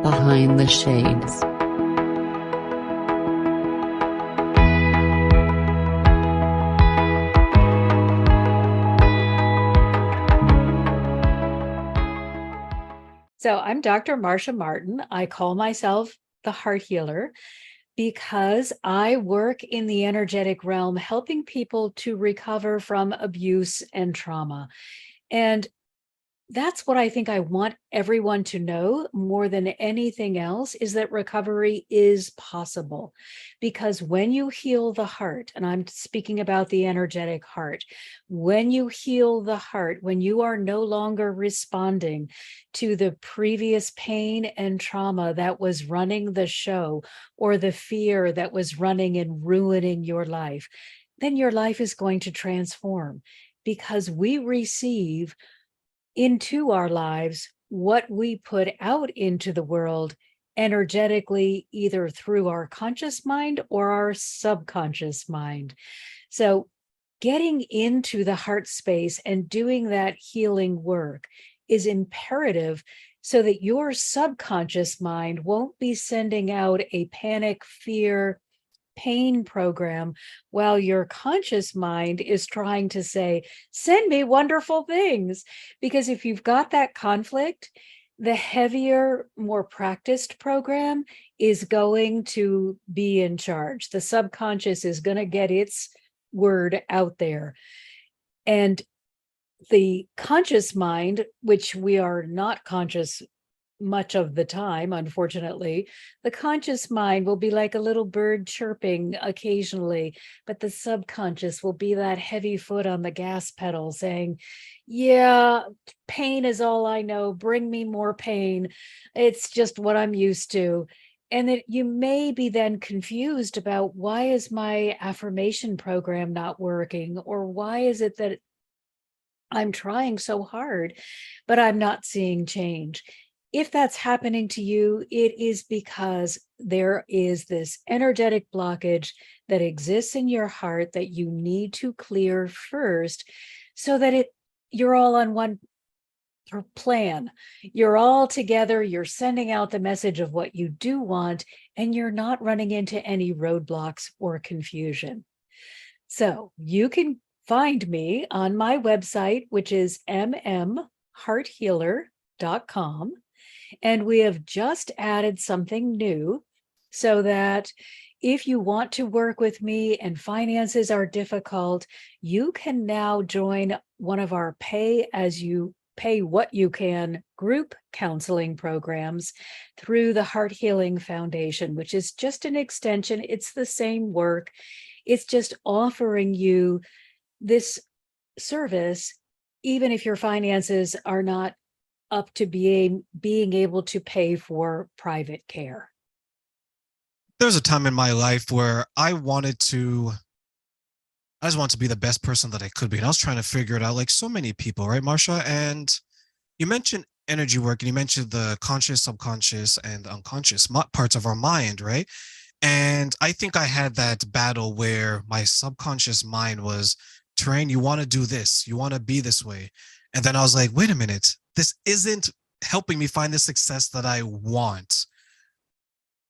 Behind the Shades. So I'm Dr. Marcia Martin. I call myself the heart healer because I work in the energetic realm, helping people to recover from abuse and trauma. And that's what I think I want everyone to know more than anything else, is that recovery is possible. Because when you heal the heart, and I'm speaking about the energetic heart, when you heal the heart, when you are no longer responding to the previous pain and trauma that was running the show, or the fear that was running and ruining your life, then your life is going to transform, because we receive into our lives what we put out into the world energetically, either through our conscious mind or our subconscious mind. So getting into the heart space and doing that healing work is imperative, so that your subconscious mind won't be sending out a panic, fear, pain program, while your conscious mind is trying to say, send me wonderful things. Because if you've got that conflict, the heavier, more practiced program is going to be in charge. The subconscious is going to get its word out there. And the conscious mind, which we are not conscious much of the time, unfortunately, the conscious mind will be like a little bird chirping occasionally, but the subconscious will be that heavy foot on the gas pedal saying, yeah, pain is all I know. Bring me more pain. It's just what I'm used to. And that you may be then confused about, why is my affirmation program not working? Or why is it that I'm trying so hard, but I'm not seeing change? If that's happening to you, it is because there is this energetic blockage that exists in your heart that you need to clear first, so that you're all on one plan. You're all together, you're sending out the message of what you do want, and you're not running into any roadblocks or confusion. So you can find me on my website, which is mmhearthealer.com. And we have just added something new, so that if you want to work with me and finances are difficult, you can now join one of our pay as you pay what you can group counseling programs through the Heart Healing Foundation, which is just an extension. It's the same work. It's just offering you this service, even if your finances are not up to being able to pay for private care. There's a time in my life where I just wanted to be the best person that I could be. And I was trying to figure it out, like so many people, right, Marcia? And you mentioned energy work, and you mentioned the conscious, subconscious, and unconscious parts of our mind, right? And I think I had that battle where my subconscious mind was, Terrain, you want to do this, you want to be this way. And then I was like, wait a minute, this isn't helping me find the success that I want.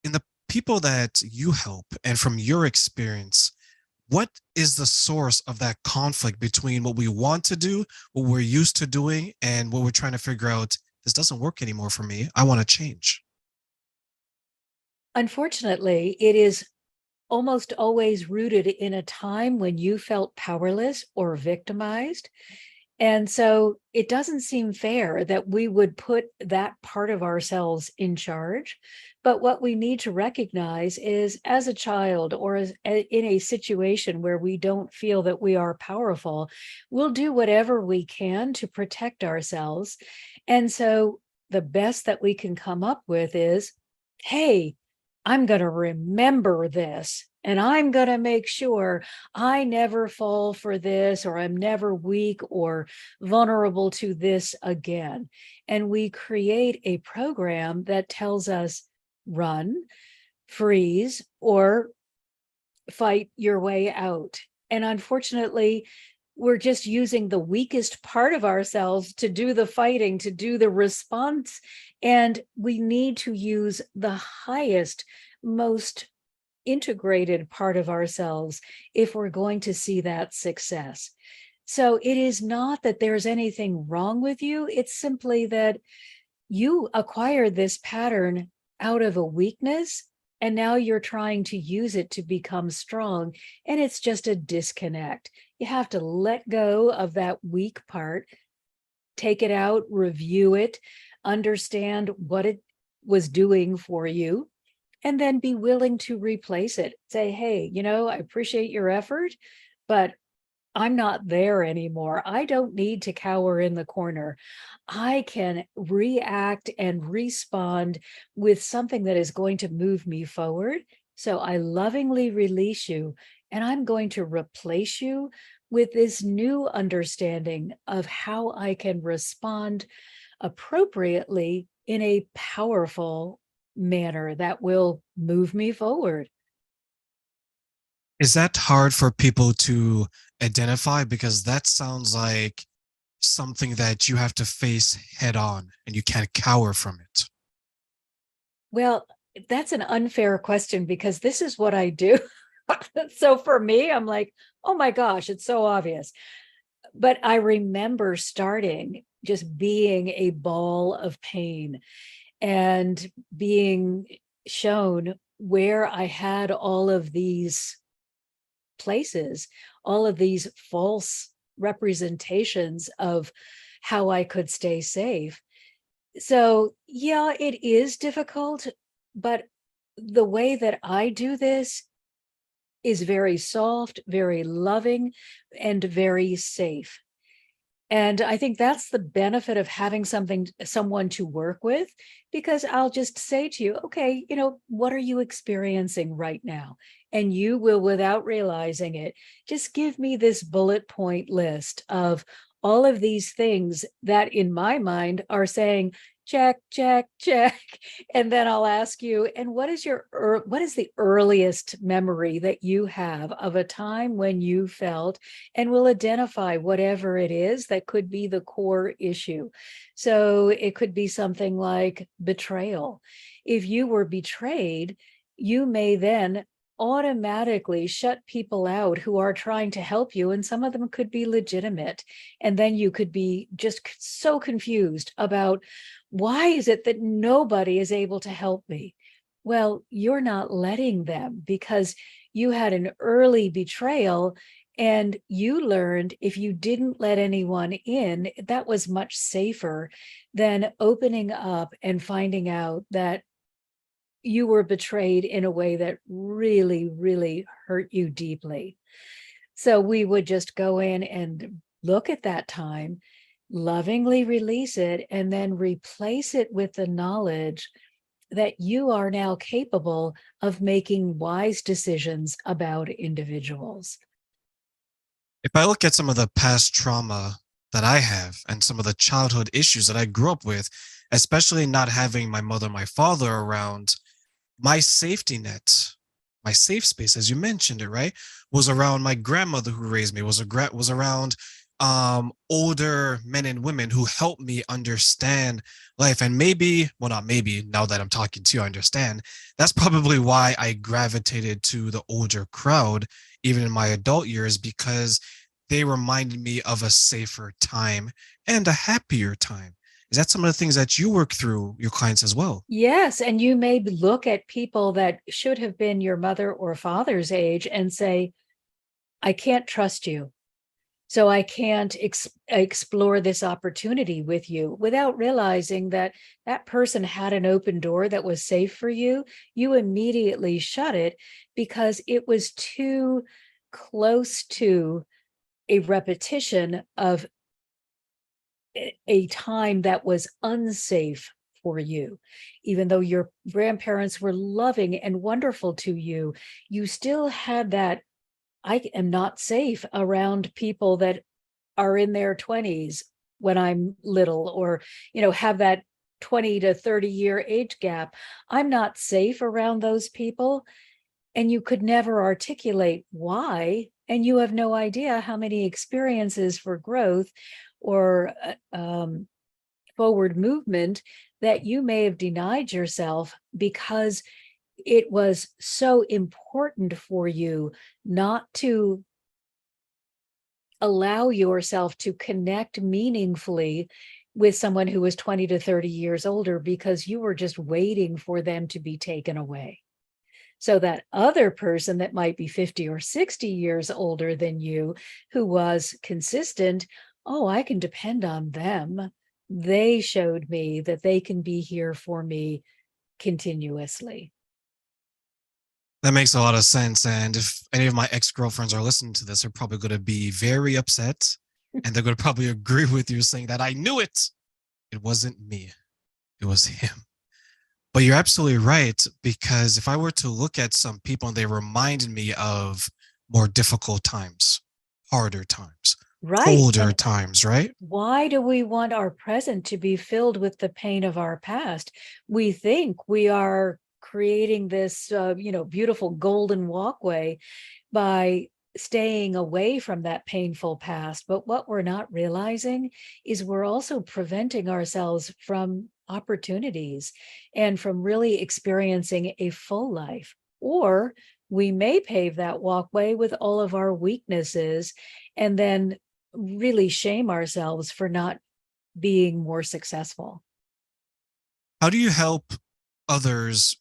In the people that you help, and from your experience, what is the source of that conflict between what we want to do, what we're used to doing, and what we're trying to figure out, this doesn't work anymore for me, I want to change? Unfortunately, it is almost always rooted in a time when you felt powerless or victimized. And so it doesn't seem fair that we would put that part of ourselves in charge. But what we need to recognize is, as a child, or in a situation where we don't feel that we are powerful, we'll do whatever we can to protect ourselves. And so the best that we can come up with is, hey, I'm going to remember this, and I'm going to make sure I never fall for this, or I'm never weak or vulnerable to this again. And we create a program that tells us, run, freeze, or fight your way out. And unfortunately, we're just using the weakest part of ourselves to do the fighting, to do the response. And we need to use the highest, most integrated part of ourselves if we're going to see that success. So it is not that there's anything wrong with you. It's simply that you acquired this pattern out of a weakness, and now you're trying to use it to become strong. And it's just a disconnect. You have to let go of that weak part, take it out, review it, understand what it was doing for you, and then be willing to replace it. Say, hey, I appreciate your effort, but I'm not there anymore. I don't need to cower in the corner. I can react and respond with something that is going to move me forward. So I lovingly release you, and I'm going to replace you with this new understanding of how I can respond appropriately in a powerful manner that will move me forward. Is that hard for people to identify? Because that sounds like something that you have to face head on and you can't cower from it. Well, that's an unfair question because this is what I do. So for me, I'm like, oh my gosh, it's so obvious. But I remember starting just being a ball of pain and being shown where I had all of these places, all of these false representations of how I could stay safe. So, yeah, it is difficult, but the way that I do this is very soft, very loving, and very safe. And I think that's the benefit of having someone to work with, because I'll just say to you, okay, what are you experiencing right now? And you will, without realizing it, just give me this bullet point list of all of these things that in my mind are saying, check, check, check. And then I'll ask you, and what is the earliest memory that you have of a time when you felt, and we'll identify whatever it is that could be the core issue. So it could be something like betrayal. If you were betrayed, you may then automatically shut people out who are trying to help you, and some of them could be legitimate. And then you could be just so confused about, why is it that nobody is able to help me? Well, you're not letting them because you had an early betrayal, and you learned if you didn't let anyone in, that was much safer than opening up and finding out that you were betrayed in a way that really, really hurt you deeply. So we would just go in and look at that time, lovingly release it, and then replace it with the knowledge that you are now capable of making wise decisions about individuals. If I look at some of the past trauma that I have and some of the childhood issues that I grew up with, especially not having my mother, my father around, my safety net, my safe space, as you mentioned it, right, was around my grandmother who raised me, was around older men and women who helped me understand life. And maybe, well, not maybe, now that I'm talking to you, I understand. That's probably why I gravitated to the older crowd, even in my adult years, because they reminded me of a safer time and a happier time. Is that some of the things that you work through your clients as well? Yes, and you may look at people that should have been your mother or father's age and say, I can't trust you. So I can't explore this opportunity with you, without realizing that that person had an open door that was safe for you. You immediately shut it because it was too close to a repetition of a time that was unsafe for you. Even though your grandparents were loving and wonderful to you, you still had that, I am not safe around people that are in their 20s when I'm little, or, have that 20 to 30-year age gap. I'm not safe around those people. And you could never articulate why. And you have no idea how many experiences for growth or forward movement that you may have denied yourself because it was so important for you not to allow yourself to connect meaningfully with someone who was 20 to 30 years older because you were just waiting for them to be taken away. So that other person that might be 50 or 60 years older than you, who was consistent, oh, I can depend on them. They showed me that they can be here for me continuously. That makes a lot of sense. And if any of my ex-girlfriends are listening to this, they're probably going to be very upset. And they're going to probably agree with you saying that I knew it. It wasn't me. It was him. But you're absolutely right. Because if I were to look at some people and they reminded me of more difficult times, harder times, Right. colder And times, right? why do we want our present to be filled with the pain of our past? We think we are creating this, beautiful golden walkway by staying away from that painful past. But what we're not realizing is we're also preventing ourselves from opportunities and from really experiencing a full life. Or we may pave that walkway with all of our weaknesses and then really shame ourselves for not being more successful. How do you help others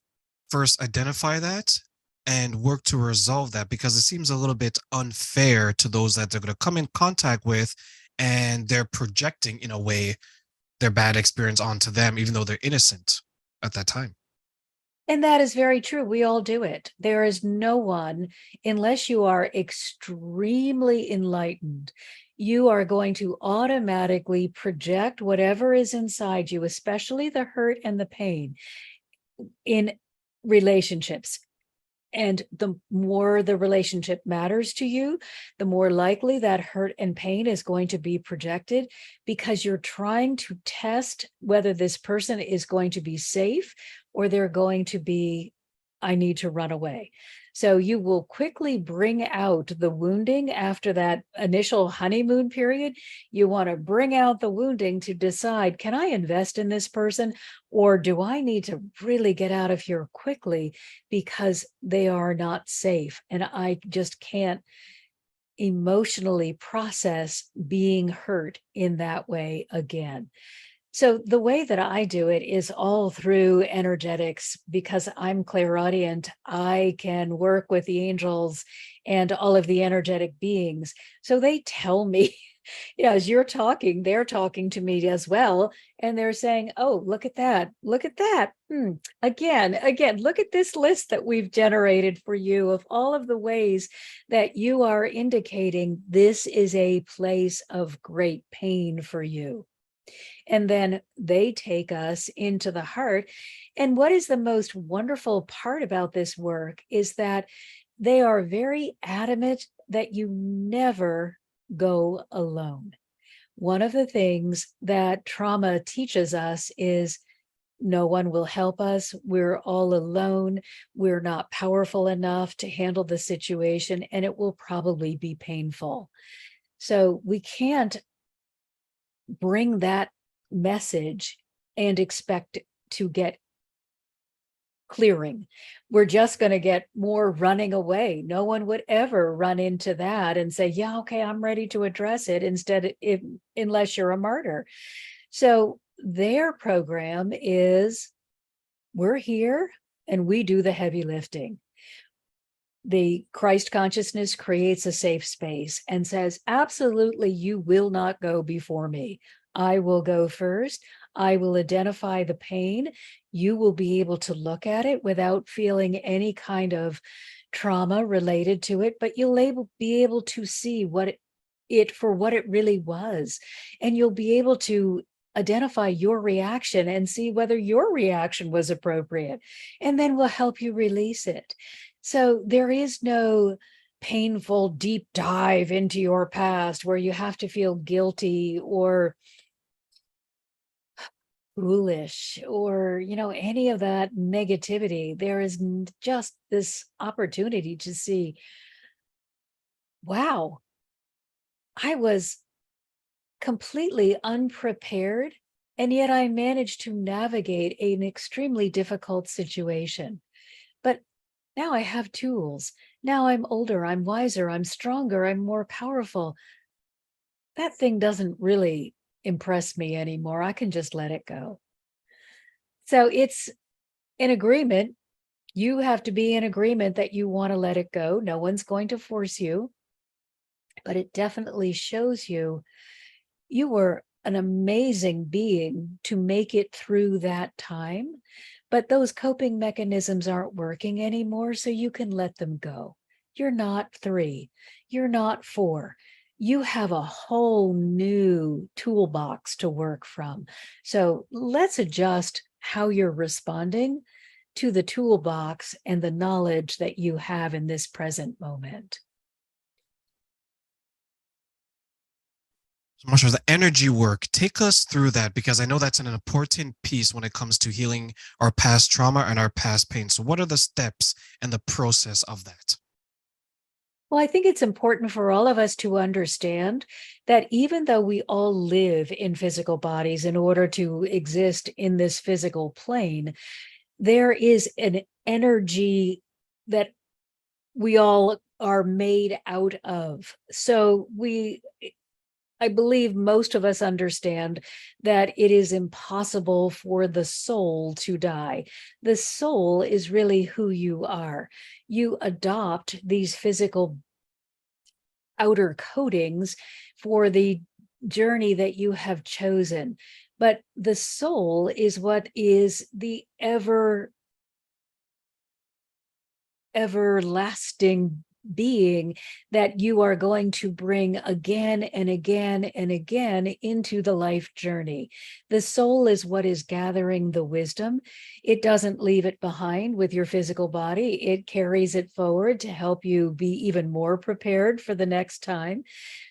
first identify that and work to resolve that? Because it seems a little bit unfair to those that they're going to come in contact with and they're projecting, in a way, their bad experience onto them, even though they're innocent at that time. And that is very true. We all do it. There is no one, unless you are extremely enlightened, you are going to automatically project whatever is inside you, especially the hurt and the pain, in relationships. And the more the relationship matters to you, the more likely that hurt and pain is going to be projected because you're trying to test whether this person is going to be safe or they're going to be, I need to run away. So you will quickly bring out the wounding after that initial honeymoon period. You want to bring out the wounding to decide, can I invest in this person or do I need to really get out of here quickly because they are not safe and I just can't emotionally process being hurt in that way again. So the way that I do it is all through energetics because I'm clairaudient. I can work with the angels and all of the energetic beings. So they tell me, as you're talking, they're talking to me as well. And they're saying, oh, look at that. Look at that. Again, look at this list that we've generated for you of all of the ways that you are indicating this is a place of great pain for you. And then they take us into the heart. And what is the most wonderful part about this work is that they are very adamant that you never go alone. One of the things that trauma teaches us is no one will help us. We're all alone. We're not powerful enough to handle the situation, and it will probably be painful. So we can't bring that message and expect to get clearing. We're just going to get more running away. No one would ever run into that and say, yeah, okay, I'm ready to address it unless you're a martyr. So their program is we're here and we do the heavy lifting. The Christ consciousness creates a safe space and says, absolutely, you will not go before me. I will go first. I will identify the pain. You will be able to look at it without feeling any kind of trauma related to it, but you'll be able to see it for what it really was. And you'll be able to identify your reaction and see whether your reaction was appropriate. And then we'll help you release it. So there is no painful deep dive into your past where you have to feel guilty or foolish or any of that negativity. There is just this opportunity to see, wow, I was completely unprepared And yet I managed to navigate an extremely difficult situation. But now I have tools. Now I'm older, I'm wiser, I'm stronger, I'm more powerful. That thing doesn't really impress me anymore. I can just let it go. So it's an agreement. You have to be in agreement that you want to let it go. No one's going to force you, but it definitely shows you you were an amazing being to make it through that time. But those coping mechanisms aren't working anymore, so you can let them go. You're not 3, you're not 4. You have a whole new toolbox to work from. So let's adjust how you're responding to the toolbox and the knowledge that you have in this present moment. So Marsha, the energy work, take us through that because I know that's an important piece when it comes to healing our past trauma and our past pain. So, what are the steps and the process of that? Well, I think it's important for all of us to understand that even though we all live in physical bodies in order to exist in this physical plane, there is an energy that we all are made out of. So I believe most of us understand that it is impossible for the soul to die. The soul is really who you are. You adopt these physical outer coatings for the journey that you have chosen. But the soul is what is the everlasting being that you are going to bring again and again and again into the life journey. The soul is what is gathering the wisdom. It doesn't leave it behind with your physical body. It carries it forward to help you be even more prepared for the next time.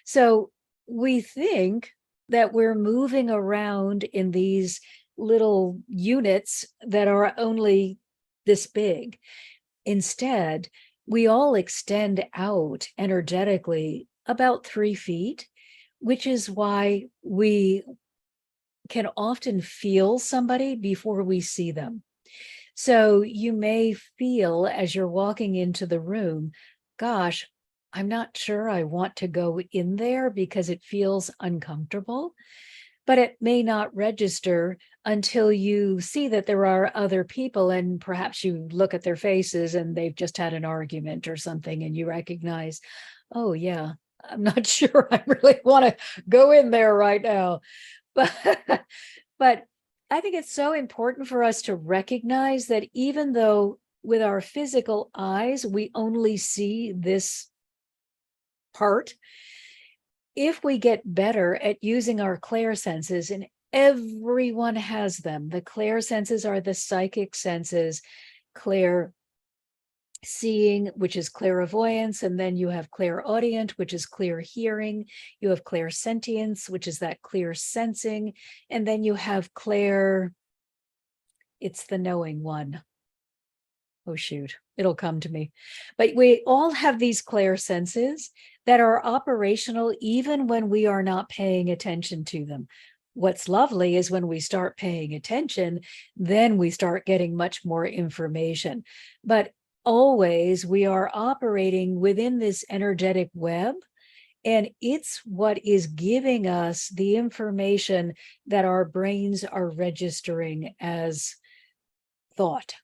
So we think that we're moving around in these little units that are only this big. Instead, we all extend out energetically about 3 feet, which is why we can often feel somebody before we see them. So you may feel as you're walking into the room, gosh, I'm not sure I want to go in there because it feels uncomfortable, but it may not register until you see that there are other people and perhaps you look at their faces and they've just had an argument or something and you recognize, oh yeah, I'm not sure I really want to go in there right now. But but I think it's so important for us to recognize that even though with our physical eyes we only see this part, if we get better at using our clair senses, and everyone has them, the clair senses are the psychic senses, clair seeing, which is clairvoyance, and then you have clairaudient, which is clear hearing, you have clairsentience, which is that clear sensing, and then you have clair, it's the knowing one. Oh shoot, it'll come to me. But we all have these clair senses that are operational even when we are not paying attention to them. What's lovely is when we start paying attention, then we start getting much more information. But always we are operating within this energetic web, and it's what is giving us the information that our brains are registering as thought.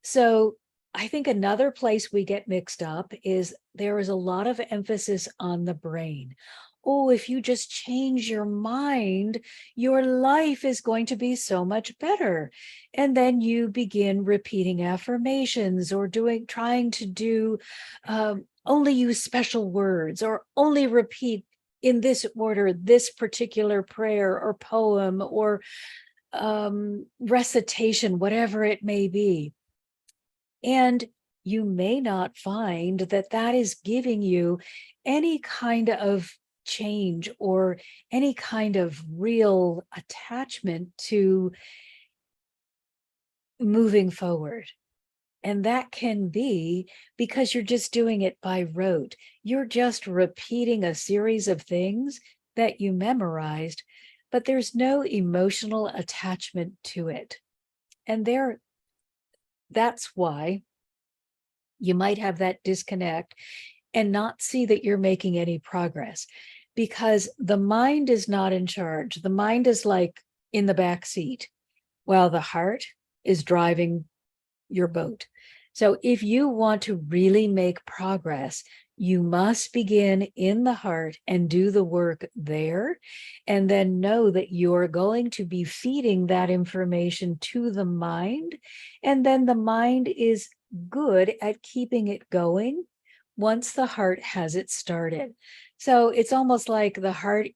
So I think another place we get mixed up is there is a lot of emphasis on the brain. Oh, if you just change your mind, your life is going to be so much better. And then you begin repeating affirmations or trying to do only use special words or only repeat in this order, this particular prayer or poem or recitation, whatever it may be. And you may not find that that is giving you any kind of change or any kind of real attachment to moving forward. And that can be because you're just doing it by rote. You're just repeating a series of things that you memorized, but there's no emotional attachment to it. And that's why you might have that disconnect and not see that you're making any progress, because the mind is not in charge. The mind is like in the back seat while the heart is driving your boat. So if you want to really make progress, you must begin in the heart and do the work there, and then know that you're going to be feeding that information to the mind. And then the mind is good at keeping it going once the heart has it started. So it's almost like the heart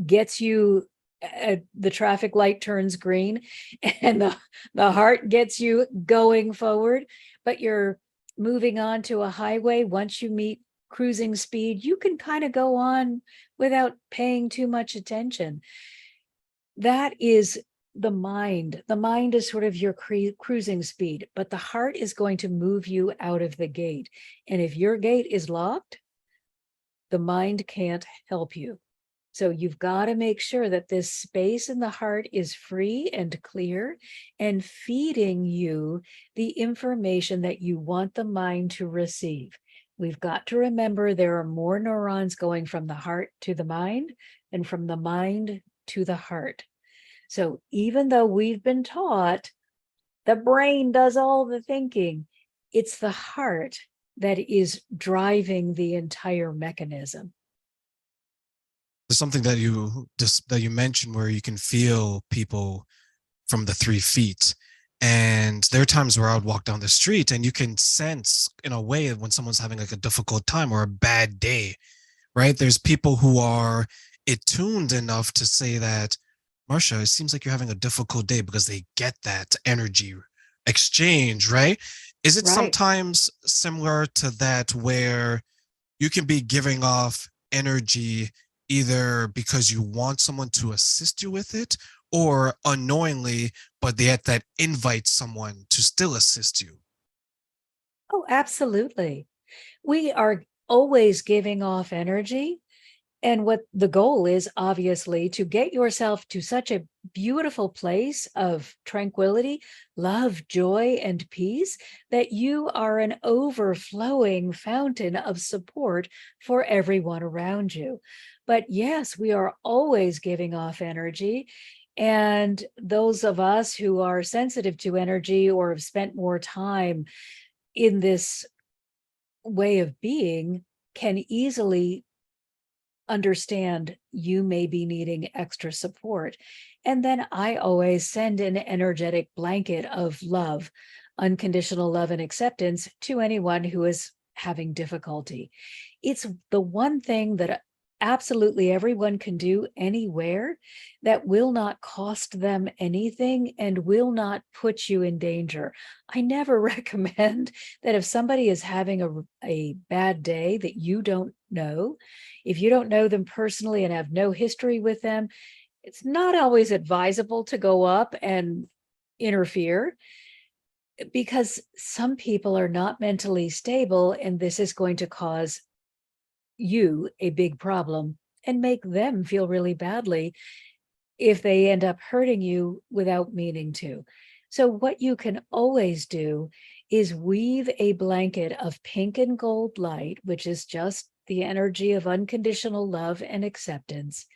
gets you, the traffic light turns green and the heart gets you going forward, but you're moving on to a highway. Once you meet cruising speed, you can kind of go on without paying too much attention. That is the mind. The mind is sort of your cruising speed, but the heart is going to move you out of the gate. And if your gate is locked, the mind can't help you. So you've got to make sure that this space in the heart is free and clear and feeding you the information that you want the mind to receive. We've got to remember there are more neurons going from the heart to the mind and from the mind to the heart. So even though we've been taught the brain does all the thinking, it's the heart that is driving the entire mechanism. There's something that you mentioned where you can feel people from the 3 feet. And there are times where I would walk down the street and you can sense in a way when someone's having like a difficult time or a bad day, right? There's people who are attuned enough to say that, Marcia, it seems like you're having a difficult day, because they get that energy exchange, right? Is it Right. sometimes similar to that where you can be giving off energy either because you want someone to assist you with it or unknowingly, but yet that invites someone to still assist you? Oh, absolutely. We are always giving off energy. And what the goal is, obviously, to get yourself to such a beautiful place of tranquility, love, joy, and peace that you are an overflowing fountain of support for everyone around you. But yes, we are always giving off energy. And those of us who are sensitive to energy or have spent more time in this way of being can easily understand you may be needing extra support. And then I always send an energetic blanket of love, unconditional love and acceptance to anyone who is having difficulty. It's the one thing that absolutely everyone can do anywhere that will not cost them anything and will not put you in danger. I never recommend that if somebody is having a bad day that you don't know, if you don't know them personally and have no history with them, it's not always advisable to go up and interfere, because some people are not mentally stable and this is going to cause you a big problem and make them feel really badly if they end up hurting you without meaning to. So what you can always do is weave a blanket of pink and gold light, which is just the energy of unconditional love and acceptance,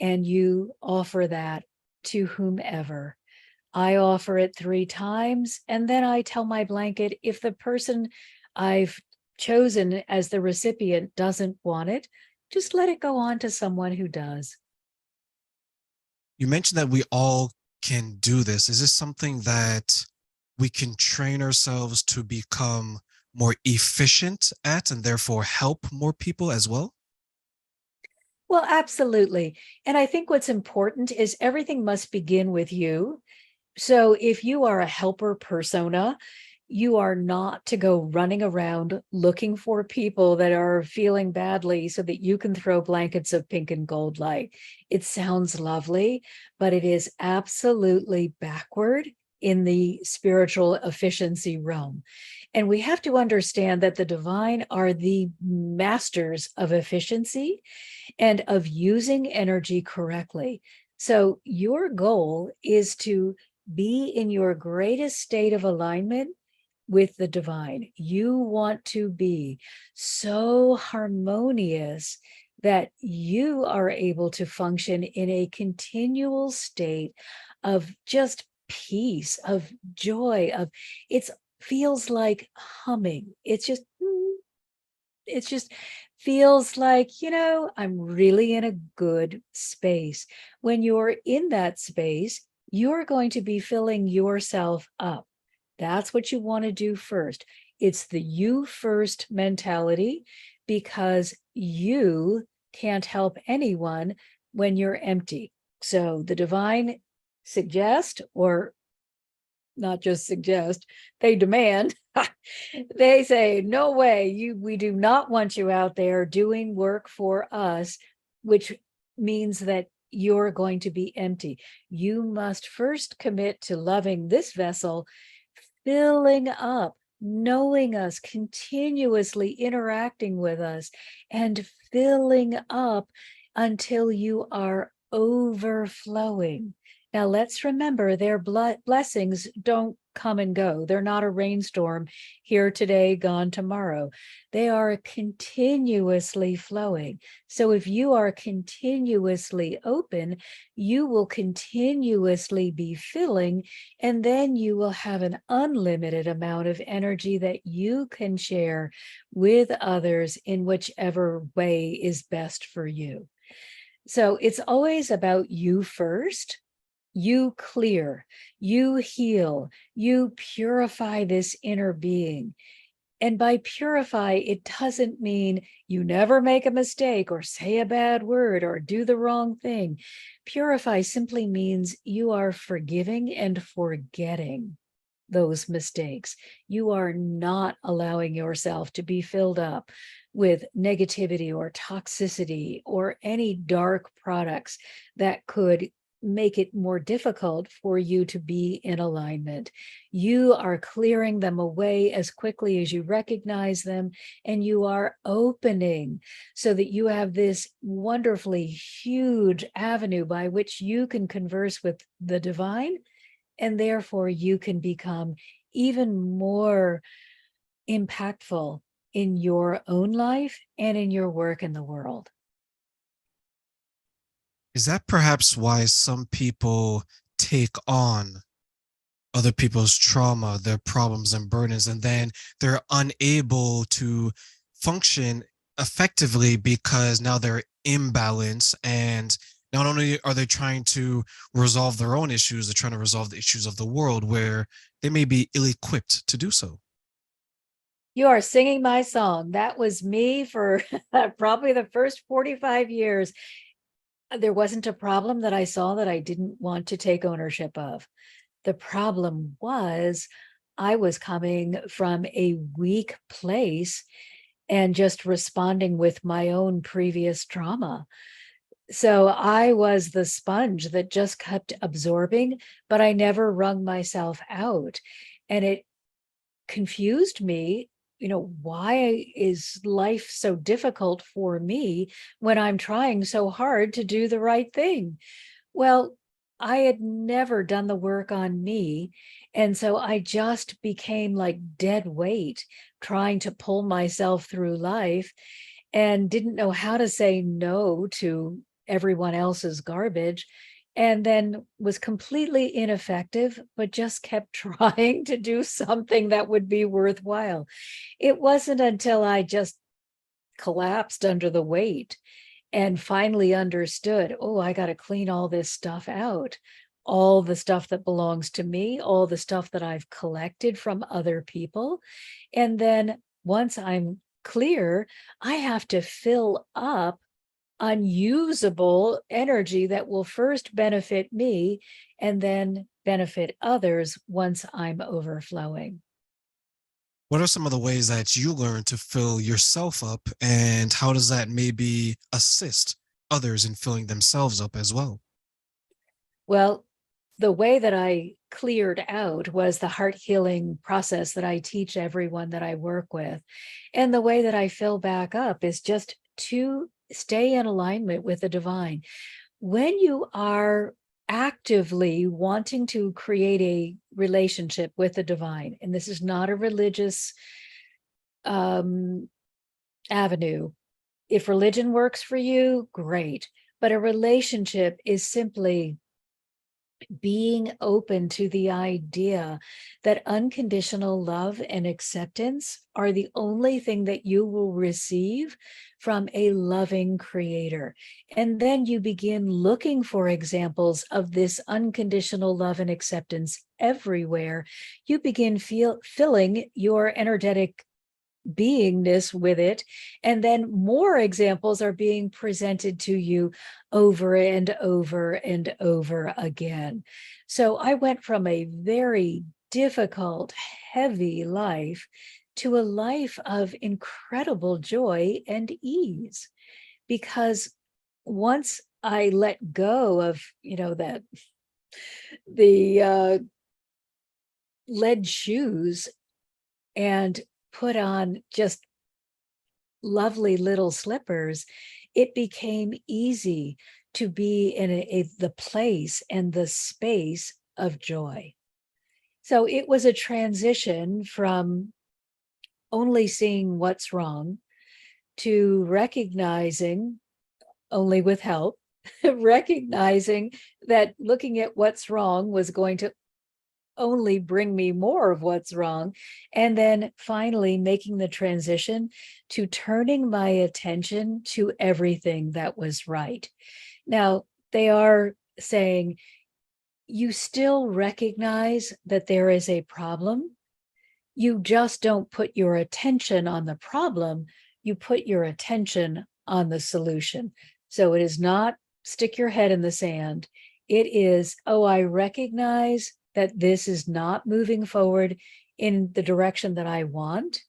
and you offer that to whomever. I offer it 3 times, and then I tell my blanket, if the person I've chosen as the recipient doesn't want it, just let it go on to someone who does. You mentioned that we all can do this. Is this something that we can train ourselves to become more efficient at and therefore help more people as well? Well, absolutely. And I think what's important is everything must begin with you. So if you are a helper persona, you are not to go running around looking for people that are feeling badly so that you can throw blankets of pink and gold light. It sounds lovely, but it is absolutely backward in the spiritual efficiency realm. And we have to understand that the divine are the masters of efficiency and of using energy correctly. So your goal is to be in your greatest state of alignment with the divine. You want to be so harmonious that you are able to function in a continual state of just peace, of joy, of it's feels like humming. It's just feels like, I'm really in a good space. When you're in that space, you're going to be filling yourself up. That's what you want to do first. It's the you first mentality because you can't help anyone when you're empty. So the divine suggest, or not just suggest, they demand. They say, no way, we do not want you out there doing work for us, which means that you're going to be empty. You must first commit to loving this vessel, filling up, knowing us, continuously interacting with us, and filling up until you are overflowing. Now, let's remember their blessings don't come and go. They're not a rainstorm here today, gone tomorrow. They are continuously flowing. So if you are continuously open, you will continuously be filling, and then you will have an unlimited amount of energy that you can share with others in whichever way is best for you. So it's always about you first. You clear, you heal, you purify this inner being. And by purify, it doesn't mean you never make a mistake or say a bad word or do the wrong thing. Purify simply means you are forgiving and forgetting those mistakes. You are not allowing yourself to be filled up with negativity or toxicity or any dark products that could make it more difficult for you to be in alignment. You are clearing them away as quickly as you recognize them, and you are opening so that you have this wonderfully huge avenue by which you can converse with the divine, and therefore you can become even more impactful in your own life and in your work in the world. Is that perhaps why some people take on other people's trauma, their problems and burdens, and then they're unable to function effectively because now they're imbalanced, and not only are they trying to resolve their own issues, they're trying to resolve the issues of the world where they may be ill-equipped to do so. You are singing my song. That was me for probably the first 45 years. There wasn't a problem that I saw that I didn't want to take ownership of. The problem was I was coming from a weak place and just responding with my own previous trauma. So I was the sponge that just kept absorbing, but I never wrung myself out. And it confused me. Why is life so difficult for me when I'm trying so hard to do the right thing? Well, I had never done the work on me. And so I just became like dead weight trying to pull myself through life and didn't know how to say no to everyone else's garbage, and then was completely ineffective, but just kept trying to do something that would be worthwhile. It wasn't until I just collapsed under the weight and finally understood, oh, I got to clean all this stuff out, all the stuff that belongs to me, all the stuff that I've collected from other people. And then once I'm clear, I have to fill up unusable energy that will first benefit me and then benefit others once I'm overflowing. What are some of the ways that you learn to fill yourself up, and how does that maybe assist others in filling themselves up as well? Well, the way that I cleared out was the heart healing process that I teach everyone that I work with. And the way that I fill back up is just to stay in alignment with the divine. When you are actively wanting to create a relationship with the divine, and this is not a religious avenue. If religion works for you, great. But a relationship is simply being open to the idea that unconditional love and acceptance are the only thing that you will receive from a loving creator. And then you begin looking for examples of this unconditional love and acceptance everywhere. You begin filling your energetic beingness with it, and then more examples are being presented to you over and over and over again. So I went from a very difficult, heavy life to a life of incredible joy and ease, because once I let go of, that the lead shoes and put on just lovely little slippers, it became easy to be in the place and the space of joy. So it was a transition from only seeing what's wrong to recognizing, only with help, recognizing that looking at what's wrong was going to only bring me more of what's wrong. And then finally making the transition to turning my attention to everything that was right. Now, they are saying, you still recognize that there is a problem. You just don't put your attention on the problem. You put your attention on the solution. So it is not stick your head in the sand. It is, oh, I recognize that this is not moving forward in the direction that I want.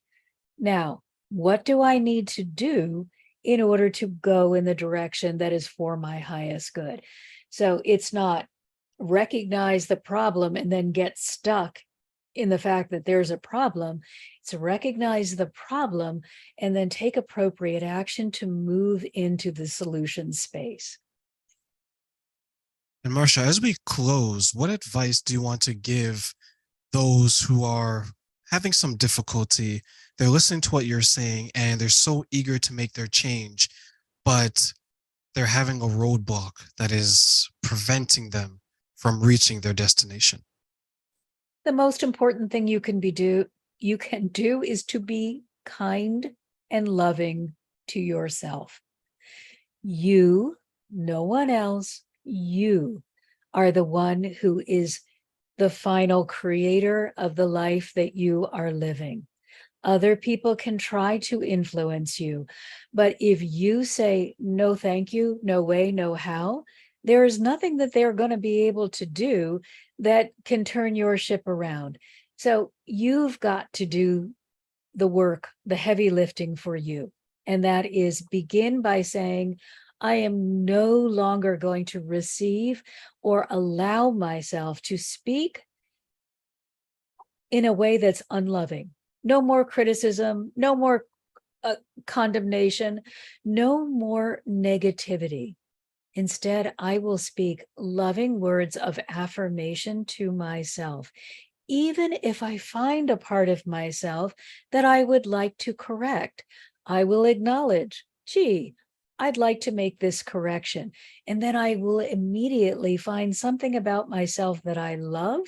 Now, what do I need to do in order to go in the direction that is for my highest good? So it's not recognize the problem and then get stuck in the fact that there's a problem. It's recognize the problem and then take appropriate action to move into the solution space. And Marcia, as we close, what advice do you want to give those who are having some difficulty? They're listening to what you're saying and they're so eager to make their change, but they're having a roadblock that is preventing them from reaching their destination. The most important thing you can do is to be kind and loving to yourself. You, no one else, you are the one who is the final creator of the life that you are living. Other people can try to influence you, but if you say, no, thank you, no way, no how, there is nothing that they're going to be able to do that can turn your ship around. So you've got to do the work, the heavy lifting for you. And that is begin by saying, I am no longer going to receive or allow myself to speak in a way that's unloving. No more criticism, no more condemnation, no more negativity. Instead, I will speak loving words of affirmation to myself, even if I find a part of myself that I would like to correct. I will acknowledge, gee, I'd like to make this correction. And then I will immediately find something about myself that I love,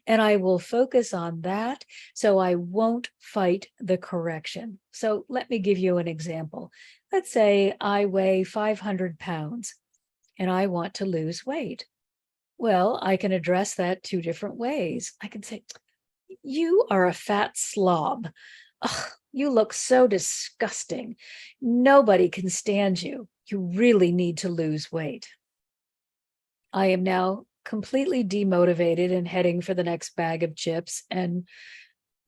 and I will focus on that so I won't fight the correction. So let me give you an example. Let's say I weigh 500 pounds and I want to lose weight. Well, I can address that two different ways. I can say, you are a fat slob. Ugh, you look so disgusting. Nobody can stand you. You really need to lose weight. I am now completely demotivated and heading for the next bag of chips and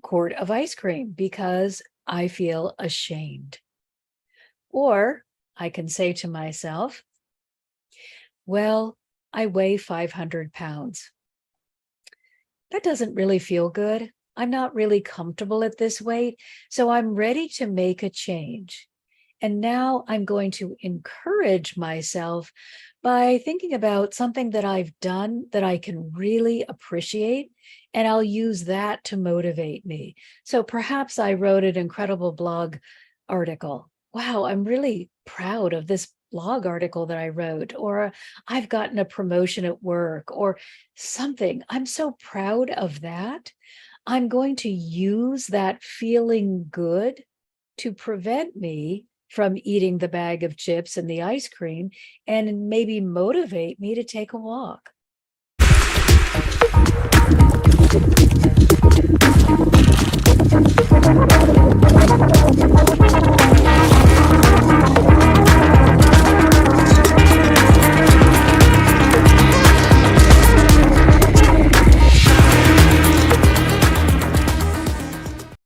quart of ice cream because I feel ashamed. Or I can say to myself, well, I weigh 500 pounds. that doesn't really feel good. I'm not really comfortable at this weight, so I'm ready to make a change. And now I'm going to encourage myself by thinking about something that I've done that I can really appreciate, and I'll use that to motivate me. So perhaps I wrote an incredible blog article. Wow, I'm really proud of this blog article that I wrote, or I've gotten a promotion at work, or something. I'm so proud of that. I'm going to use that feeling good to prevent me from eating the bag of chips and the ice cream, and maybe motivate me to take a walk.